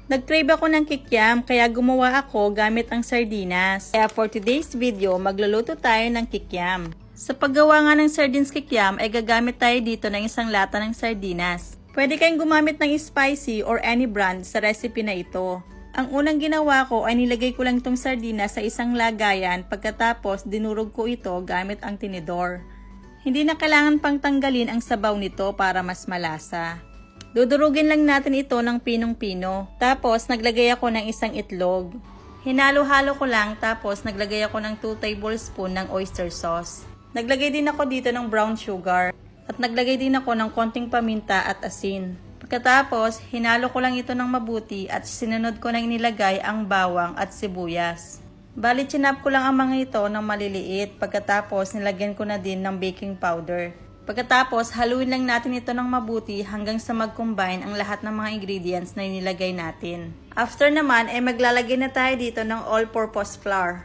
Nag-crave ako ng kikiam kaya gumawa ako gamit ang sardinas. Kaya for today's video, magluluto tayo ng kikiam. Sa paggawa nga ng sardines kikiam ay gagamit tayo dito ng isang lata ng sardinas. Pwede kayong gumamit ng spicy or any brand sa recipe na ito. Ang unang ginawa ko ay nilagay ko lang itong sardinas sa isang lagayan pagkatapos dinurog ko ito gamit ang tinidor. Hindi na kailangan pang tanggalin ang sabaw nito para mas malasa. Dudurugin lang natin ito ng pinong-pino. Tapos naglagay ako ng isang itlog. Hinalo-halo ko lang tapos naglagay ako ng 2 tablespoon ng oyster sauce. Naglagay din ako dito ng brown sugar. At naglagay din ako ng konting paminta at asin. Pagkatapos, hinalo ko lang ito ng mabuti at sinunod ko na inilagay ang bawang at sibuyas. Bali, chinap ko lang ang mga ito ng maliliit. Pagkatapos, nilagyan ko na din ng baking powder. Pagkatapos, haluin lang natin ito ng mabuti hanggang sa mag-combine ang lahat ng mga ingredients na inilagay natin. After naman, ay maglalagay na tayo dito ng all-purpose flour.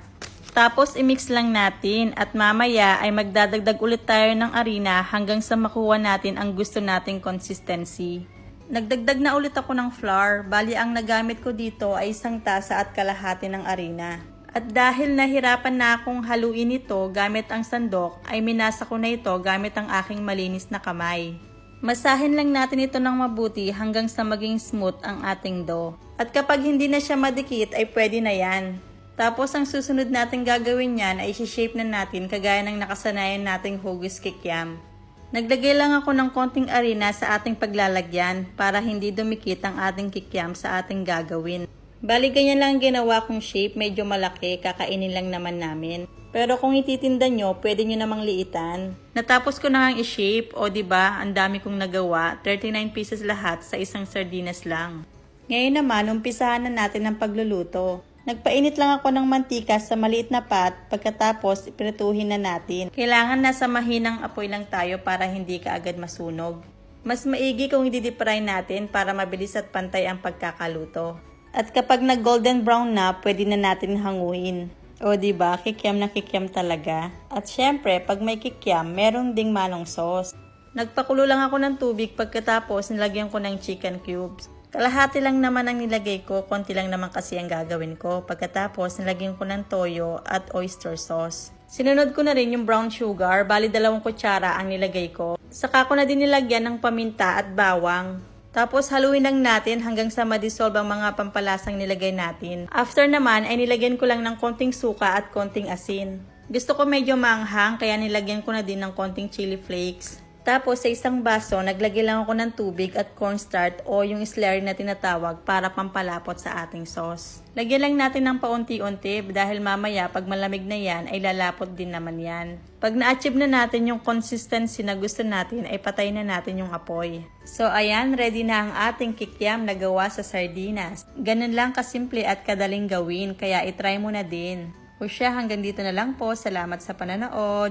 Tapos, i-mix lang natin at mamaya ay magdadagdag ulit tayo ng harina hanggang sa makuha natin ang gusto nating consistency. Nagdagdag na ulit ako ng flour, bali ang nagamit ko dito ay 1 tasa at kalahati ng harina. At dahil nahirapan na akong haluin ito gamit ang sandok, ay minasa ko na ito gamit ang aking malinis na kamay. Masahin lang natin ito ng mabuti hanggang sa maging smooth ang ating dough. At kapag hindi na siya madikit ay pwede na yan. Tapos ang susunod natin gagawin yan ay i-shape na natin kagaya ng nakasanayan nating hugis kikiam. Naglagay lang ako ng konting harina sa ating paglalagyan para hindi dumikit ang ating kikiam sa ating gagawin. Bali, ganyan lang ginawa kong shape, medyo malaki, kakainin lang naman namin. Pero kung ititinda nyo, pwede nyo namang liitan. Natapos ko na nga i-shape, o diba, ang dami kong nagawa, 39 pieces lahat sa isang sardinas lang. Ngayon naman, umpisahan na natin ang pagluluto. Nagpainit lang ako ng mantika sa maliit na pot, pagkatapos iprituhin na natin. Kailangan nasa mahinang apoy lang tayo para hindi kaagad masunog. Mas maigi kung i-deep fry natin para mabilis at pantay ang pagkakaluto. At kapag nag-golden brown na, pwede na natin hanguin. O diba, kikiam na kikiam talaga. At syempre, pag may kikiam, meron ding manong sauce. Nagpakulo lang ako ng tubig pagkatapos nilagyan ko ng chicken cubes. Kalahati lang naman ang nilagay ko, konti lang naman kasi ang gagawin ko. Pagkatapos nilagyan ko ng toyo at oyster sauce. Sinunod ko na rin yung brown sugar, bali 2 kutsara ang nilagay ko. Saka ko na din nilagyan ng paminta at bawang. Tapos haluin lang natin hanggang sa ma-dissolve ang mga pampalasang nilagay natin. After naman ay nilagyan ko lang ng konting suka at konting asin. Gusto ko medyo maanghang kaya nilagyan ko na din ng konting chili flakes. Tapos sa isang baso naglagay lang ako ng tubig at cornstarch o yung slurry na tinatawag para pampalapot sa ating sauce. Lagyan lang natin ng paunti-unti dahil mamaya pag malamig na yan ay lalapot din naman yan. Pag na-achieve na natin yung consistency na gusto natin ay patay na natin yung apoy. So ayan, ready na ang ating kikiam na gawa sa sardinas. Ganun lang kasimple at kadaling gawin kaya itry mo na din. O siya, hanggang dito na lang po. Salamat sa pananood.